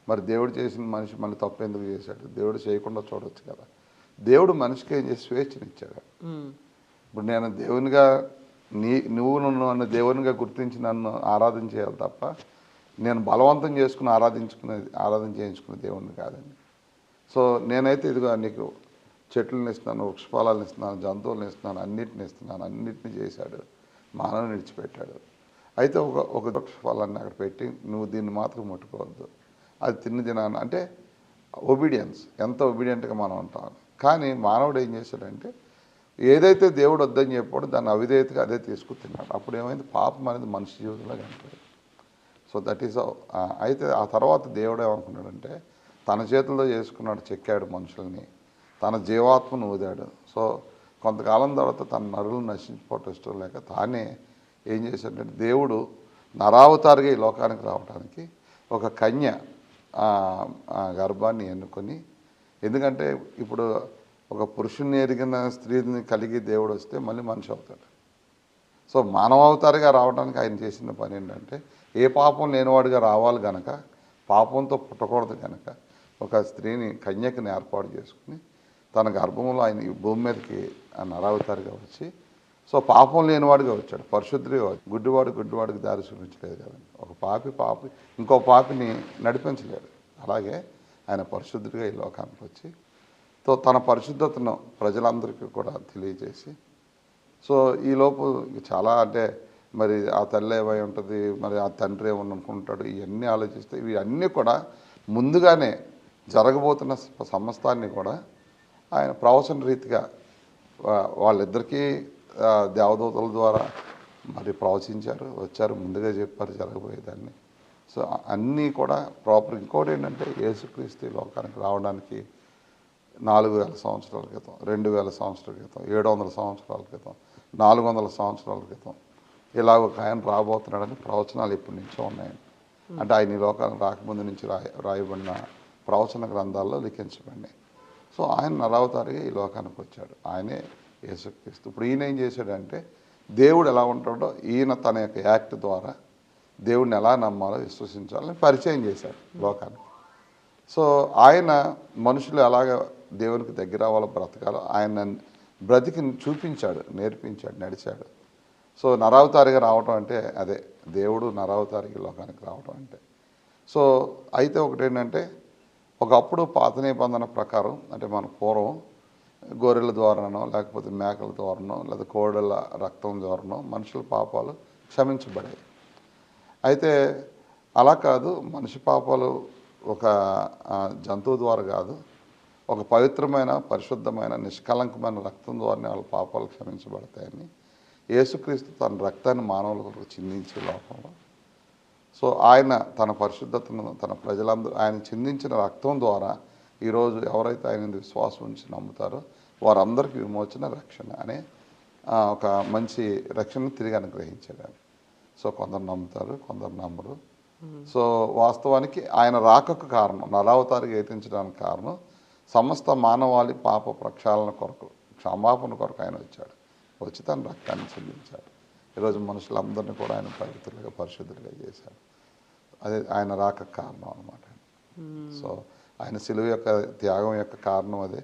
మరి దేవుడు చేసిన మనిషి మళ్ళీ తప్పు ఎందుకు చేశాడు? దేవుడు చేయకుండా చూడొచ్చు కదా. దేవుడు మనిషికి ఏం చేసి స్వేచ్ఛనిచ్చాడు. ఇప్పుడు నేను దేవునిగా నువ్వు నన్ను దేవునిగా గుర్తించి నన్ను ఆరాధించేయాలి తప్ప నేను బలవంతం చేసుకుని ఆరాధన చేయించుకునే దేవుడిని కాదండి. సో నేనైతే ఇదిగో నీకు చెట్లను ఇస్తున్నాను, వృక్షఫలాలను ఇస్తున్నాను, జంతువులను ఇస్తున్నాను, అన్నిటిని చేశాడు, మానవుని విడిచిపెట్టాడు. అయితే ఒక వృక్షఫలాన్ని అక్కడ పెట్టి నువ్వు దీన్ని మాత్రం ముట్టుకోవద్దు, అది తిన్నాను అంటే ఒబీడియన్స్, ఎంత ఒబీడియంట్గా మనం ఉంటాం. కానీ మానవుడు ఏం చేశాడంటే ఏదైతే దేవుడు వద్దని చెప్పాడో దాన్ని అవిధేయతగా అదే తీసుకున్నాడు. అప్పుడు ఏమైంది, పాపం అనేది మనిషి జీవితంలో కనిపించింది. సో దట్ ఈస్ అయితే ఆ తర్వాత దేవుడు ఏమనుకున్నాడంటే తన చేతుల్లో చేసుకున్నాడు, చెక్కాడు మనుషుల్ని, తన జీవాత్మను ఊదాడు. సో కొంతకాలం తర్వాత తన నరులను నశించిపోవటం ఇష్టం లేక తానే ఏం చేశాడంటే దేవుడు నరావతారిగా ఈ లోకానికి రావడానికి ఒక కన్య గర్భాన్ని ఎన్నుకొని, ఎందుకంటే ఇప్పుడు ఒక పురుషుని ఎరిగిన స్త్రీని కలిగి దేవుడు వస్తే మళ్ళీ మనిషి అవుతాడు. సో మానవావతారిగా రావడానికి ఆయన చేసిన పని ఏంటంటే ఏ పాపం లేనివాడిగా రావాలి గనక, పాపంతో పుట్టకూడదు కనుక ఒక స్త్రీని కన్యకని ఏర్పాటు చేసుకుని తన గర్భంలో ఆయన ఈ భూమి మీదకి నరావతారిగా వచ్చి, సో పాపం లేనివాడిగా వచ్చాడు, పరిశుద్ధుడిగా వచ్చాడు. గుడ్డివాడికి దారి చూపించలేదు కదండి. ఒక పాపి ఇంకో పాపిని నడిపించలేడు. అలాగే ఆయన పరిశుద్ధుడిగా ఈ లోకానికి వచ్చి తన పరిశుద్ధతను ప్రజలందరికీ కూడా తెలియజేసి, సో ఈలోపు చాలా అంటే మరి ఆ తల్లి ఏమై ఉంటుంది, మరి ఆ తండ్రి ఏమని అనుకుంటాడు, ఇవన్నీ ఆలోచిస్తే ఇవన్నీ కూడా ముందుగానే జరగబోతున్న సమస్తాన్ని కూడా ఆయన ప్రవచన రీతిగా వాళ్ళిద్దరికీ దేవదూతల ద్వారా మరి ప్రవచించారు, వచ్చారు, ముందుగా చెప్పారు జరగబోయేదాన్ని. సో అన్నీ కూడా ప్రాపర్. ఇంకోటి ఏంటంటే యేసుక్రీస్తు లోకానికి రావడానికి 4000 సంవత్సరాల క్రితం, 2000 సంవత్సరాల క్రితం, 700 సంవత్సరాల క్రితం, 400 సంవత్సరాల క్రితం ఇలా ఒక ఆయన రాబోతున్నాడని ప్రవచనాలు ఇప్పటి నుంచో ఉన్నాయండి. అంటే ఆయన ఈ లోకానికి రాకముందు నుంచి రాయబడిన ప్రవచన గ్రంథాల్లో లిఖించబడినాయి. సో ఆయన నరావతారిగా ఈ లోకానికి వచ్చాడు, ఆయనే యేసుక్రీస్తు. ఇప్పుడు ఈయన ఏం చేశాడంటే దేవుడు ఎలా ఉంటాడో ఈయన తన యొక్క యాక్ట్ ద్వారా దేవుడిని ఎలా నమ్మాలో విశ్వసించాలని పరిచయం చేశాడు లోకానికి. సో ఆయన మనుషులు ఎలాగ దేవునికి దగ్గర అవ్వాలో బ్రతకాలో ఆయన బ్రతికి చూపించాడు, నేర్పించాడు, నడిచాడు. సో నరావతారిగా రావటం అంటే అదే దేవుడు నరావతారికి లోకానికి రావటం అంటే. సో అయితే ఒకటి ఏంటంటే ఒకప్పుడు పాత నిబంధన ప్రకారం అంటే మన పూర్వం గొర్రెల ద్వారానో లేకపోతే మేకల ద్వారానో లేదా కోడెల రక్తం ద్వారానో మనుషుల పాపాలు క్షమించబడాయి. అయితే అలా కాదు, మనిషి పాపాలు ఒక జంతువు ద్వారా కాదు, ఒక పవిత్రమైన పరిశుద్ధమైన నిష్కలంకమైన రక్తం ద్వారానే వాళ్ళ పాపాలు క్షమించబడతాయని యేసుక్రీస్తు తన రక్తాన్ని మానవులకు చిందించే లోకంలో, సో ఆయన తన పరిశుద్ధతను తన ప్రజలందరూ ఆయన చిందించిన రక్తం ద్వారా ఈరోజు ఎవరైతే ఆయన విశ్వాసం ఉంచి నమ్ముతారో వారందరికీ విమోచన, రక్షణ అనే ఒక మంచి రక్షణ తిరిగి అనుగ్రహించాడు. సో కొందరు నమ్ముతారు, కొందరు నమ్మరు. సో వాస్తవానికి ఆయన రాకకు కారణం, నరావతారిగా ఎత్తించడానికి కారణం సమస్త మానవాళి పాప ప్రక్షాళన కొరకు, క్షమాపణ కొరకు ఆయన వచ్చాడు, వచ్చి తన రక్తాన్ని చెల్లించాడు. ఈరోజు మనుషులందరినీ కూడా ఆయన పవిత్రులుగా పరిశుద్ధులుగా చేశాడు. అదే ఆయన రాక కారణం అనమాట. సో ఆయన సిలువ యొక్క త్యాగం యొక్క కారణం అదే.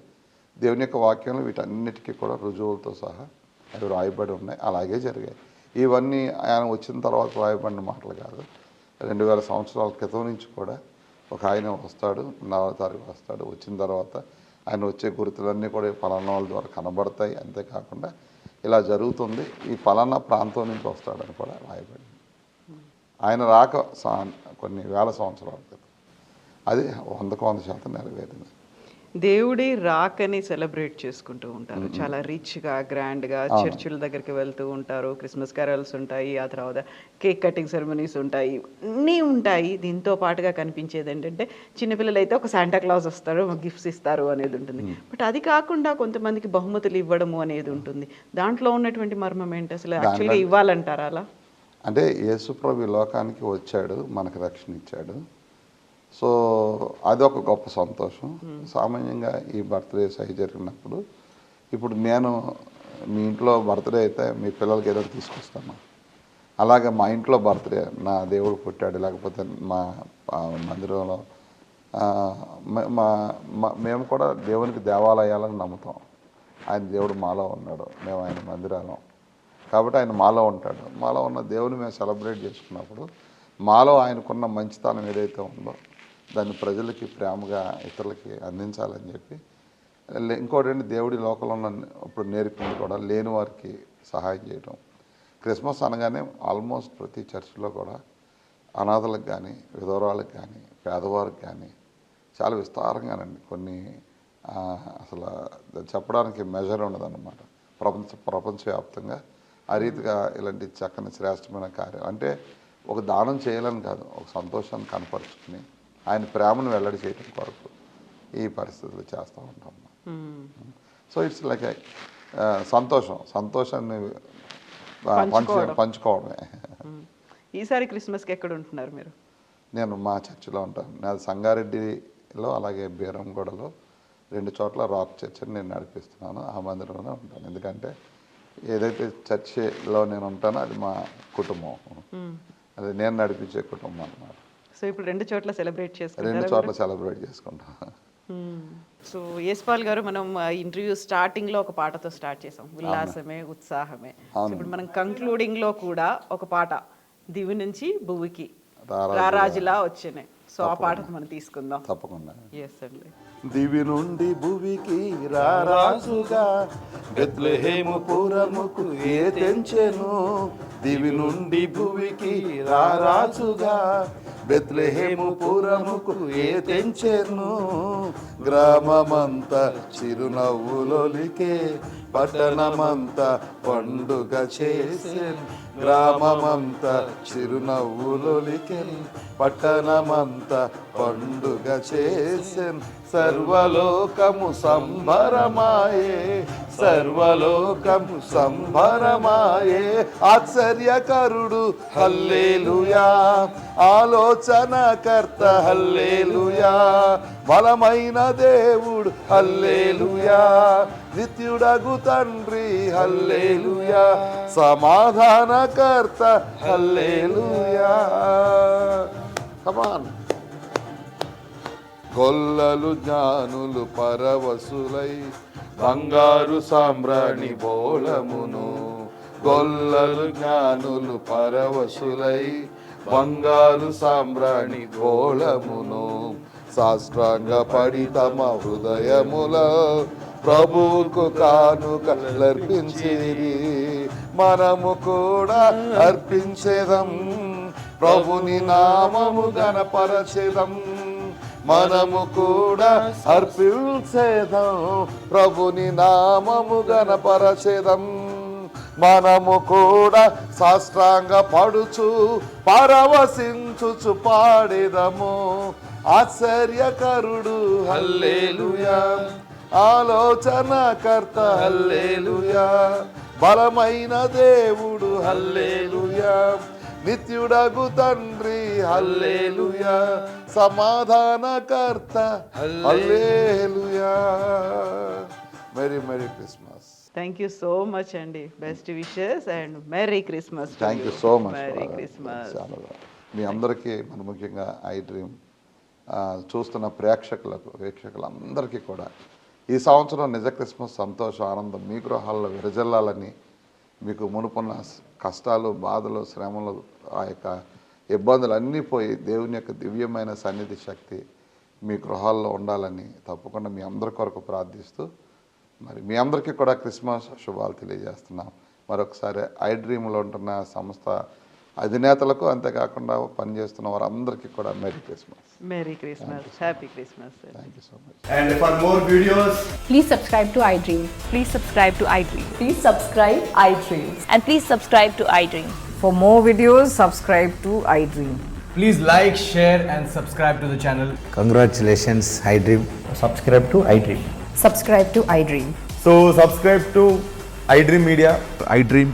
దేవుని యొక్క వాక్యంలో వీటన్నిటికీ కూడా రుజువులతో సహా అవి రాయబడి ఉన్నాయి, అలాగే జరిగాయి. ఇవన్నీ ఆయన వచ్చిన తర్వాత రాయబడిన మాటలు కాదు. 2000 సంవత్సరాల క్రితం నుంచి కూడా ఒక ఆయన వస్తాడు, 4వ తారీఖు వస్తాడు. వచ్చిన తర్వాత ఆయన వచ్చే గుర్తులన్నీ కూడా పలానా వాళ్ళ ద్వారా కనబడతాయి. అంతేకాకుండా ఇలా జరుగుతుంది, ఈ పలానా ప్రాంతం నుంచి వస్తాడని కూడా రాయబడింది. ఆయన రాక కొన్ని వేల సంవత్సరాల క్రితం, అది 100% నెరవేరింది. దేవుడి రాకని సెలబ్రేట్ చేసుకుంటూ ఉంటారు, చాలా రిచ్గా గ్రాండ్గా. చర్చిల దగ్గరికి వెళ్తూ ఉంటారు, క్రిస్మస్ క్యారల్స్ ఉంటాయి, ఆ తర్వాత కేక్ కటింగ్ సెరమనీస్ ఉంటాయి, అన్నీ ఉంటాయి. దీంతో పాటుగా కనిపించేది ఏంటంటే చిన్నపిల్లలు అయితే ఒక శాంటా క్లాస్ వస్తారు, గిఫ్ట్స్ ఇస్తారు అనేది ఉంటుంది. బట్ అది కాకుండా కొంతమందికి బహుమతులు ఇవ్వడము అనేది ఉంటుంది. దాంట్లో ఉన్నటువంటి మర్మం ఏంటి అసలు? యాక్చువల్గా ఇవ్వాలంటారా అలా? అంటే యేసుప్రభు ఈ లోకానికి వచ్చాడు, మనకు రక్షణ ఇచ్చాడు. సో అదొక గొప్ప సంతోషం. సామాన్యంగా ఈ బర్త్డేస్ అవి జరిగినప్పుడు, ఇప్పుడు నేను మీ ఇంట్లో బర్త్డే అయితే మీ పిల్లలకి ఏదైనా తీసుకొస్తాను, అలాగే మా ఇంట్లో బర్త్డే, నా దేవుడు పుట్టాడు, లేకపోతే మా మందిరంలో మేము కూడా దేవునికి దేవాలయాలను నమ్ముతాం. ఆయన దేవుడు మాలో ఉన్నాడు, మేము ఆయన మందిరాలం కాబట్టి ఆయన మాలో ఉంటాడు. మాలో ఉన్న దేవుని మేము సెలబ్రేట్ చేసుకున్నప్పుడు మాలో ఆయనకున్న మంచితనం ఏదైతే ఉందో దాన్ని ప్రజలకి ప్రేమగా ఇతరులకి అందించాలని చెప్పి, ఇంకోటి దేవుడి లోకంలో ఉన్న ఇప్పుడు నేర్పింది కూడా లేని వారికి సహాయం చేయడం. క్రిస్మస్ అనగానే ఆల్మోస్ట్ ప్రతి చర్చిలో కూడా అనాథలకు కానీ, విధవరాలకు కానీ, పేదవారికి కానీ చాలా విస్తారంగానండి కొన్ని అసలు చెప్పడానికి మెజర్ ఉండదన్నమాట. ప్రపంచవ్యాప్తంగా ఆ రీతిగా ఇలాంటి చక్కని శ్రేష్టమైన కార్యం అంటే ఒక దానం చేయాలని కాదు, ఒక సంతోషాన్ని కనపరుచుకుని ఆయన ప్రేమను వెల్లడి చేయడం కొరకు ఈ పరిస్థితులు చేస్తూ ఉంటాం. సో ఇట్స్ లైక్ సంతోషాన్ని పంచుకోవడమే. ఈసారి క్రిస్మస్కి ఎక్కడ ఉంటున్నారు మీరు? నేను మా చర్చిలో ఉంటాను. నాది సంగారెడ్డిలో అలాగే బీరంగూడలో 2 చోట్ల రాక్ చర్చ్ అని నేను నడిపిస్తున్నాను. ఆ మందిరంలోనే ఉంటాను. ఎందుకంటే ఏదైతే చర్చిలో నేను ఉంటానో అది మా కుటుంబం, అది నేను నడిపించే కుటుంబం అన్నమాట. సో ఇప్పుడు 2 చోట్ల సెలబ్రేట్ చేసుకుంటారు? 2 చోట్ల సెలబ్రేట్ చేసుకుంటాను. సో యేసుపాల్ గారు, మనం ఇంటర్వ్యూ స్టార్టింగ్లో ఒక పాటతో స్టార్ట్ చేసాం, ఉల్లాసమే ఉత్సాహమే. ఇప్పుడు మనం కంక్లూడింగ్లో కూడా ఒక పాట, దివి నుంచి భువికి రారాజులా వచ్చినాయి. సో ఆ పాటను మనం తీసుకుందాం. తప్పకుండా. ఎస్ అండి. దివి నుండి భువికి రారాజుగా బెత్లెహేము పురముకు ఏ తెంచెను. దివి నుండి భువికి రారాజుగా బెత్లెహేము పురముకు ఏ తెంచెను. గ్రామమంతా చిరునవ్వులొలికే, పట్టణమంతా పండుగ చేసెను. గ్రామమంతా చిరునవ్వులొలికే, పట్టణమంతా పండుగ చేసెను. సర్వలోకము సంబరమాయే, సర్వలోకము సంబరమాయే. ఆశ్చర్యకరుడు హల్లెలూయా, ఆలోచనకర్త హల్లెలూయా, బలమైన దేవుడు హల్లెలూయా, నిత్యుడగు తండ్రి హల్లెలూయా, సమాధానకర్త హల్లెలూయా. Come on. గొల్లలు జ్ఞానులు పరవశులై బంగారు సాంబ్రాణి బోళమును. గొల్లలు జ్ఞానులు పరవశులై బంగారు సాంబ్రాణి బోళమును. సాష్టాంగ పడి తమ హృదయముల ప్రభువుకు కానుకలర్పించిరి. మనము కూడా అర్పించేదం, ప్రభుని నామము గణపరచెదం. మనము కూడా అర్పించేదం, ప్రభుని నామము గణపరచెదం. మనము కూడా సాష్టాంగ పడుచు పరవశించుచు పాడేదము. ఆశ్చర్యకరుడు హల్లెలూయా, ఆలోచనకర్త హల్లెలూయా, బలమైన దేవుడు హల్లెలూయా, నిత్యుడగు తండ్రి హల్లెలూయా, సమాధానకర్త hallelujah. Merry merry Christmas. Thank you so much అండి. Best wishes and merry Christmas. Thank you so much. Merry Christmas. మీ అందరికీ, మన ముఖ్యంగా ఐ డ్రీమ్ చూస్తున్న వీక్షకులందరికీ కూడా ఈ సంవత్సరం నిజ క్రిస్మస్ సంతోషం, ఆనందం మీ గృహాల్లో విరజల్లాలని, మీకు మునుపున్న కష్టాలు, బాధలు, శ్రమలు, ఆ యొక్క ఇబ్బందులు అన్నీ పోయి దేవుని యొక్క దివ్యమైన సన్నిధి శక్తి మీ గృహాల్లో ఉండాలని తప్పకుండా మీ అందరి కొరకు ప్రార్థిస్తూ, మరి మీ అందరికీ కూడా క్రిస్మస్ శుభాలు తెలియజేస్తున్నాం. మరొకసారి ఐ డ్రీమ్లో ఉంటున్న సంస్థ అధినేతలకు, అంతేకాకుండా పనిచేస్తున్న వారందరికీ కూడా merry Christmas. Merry Christmas. Happy Christmas. Thank you so much. And for more videos, Please subscribe to iDream. Please subscribe to iDream. Please subscribe iDream. And please subscribe to iDream. For more videos, subscribe to iDream. please like, share and subscribe to the channel. Congratulations, iDream. Subscribe to iDream. Subscribe to iDream. So subscribe to iDream Media. iDream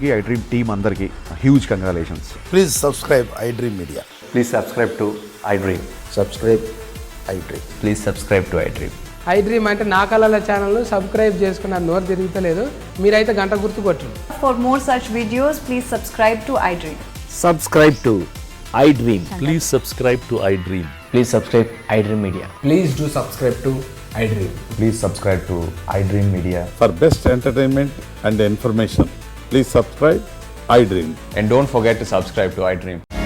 team అందరికి huge congratulations. Please subscribe iDream Media. Please subscribe to iDream. Subscribe iDream. Please subscribe to iDream. iDream అంటే నా కళల ఛానల్ను subscribe చేసుకున్న నోరు తిరుగుతలేదు, మీరైతే గంట గుర్తు కొట్టండి. For more such videos, please subscribe to iDream. Subscribe to iDream. Please subscribe to iDream. Please subscribe iDream Media. Please do subscribe to iDream. Please subscribe to iDream Media. For best entertainment and information, please subscribe iDream. And don't forget to subscribe to iDream.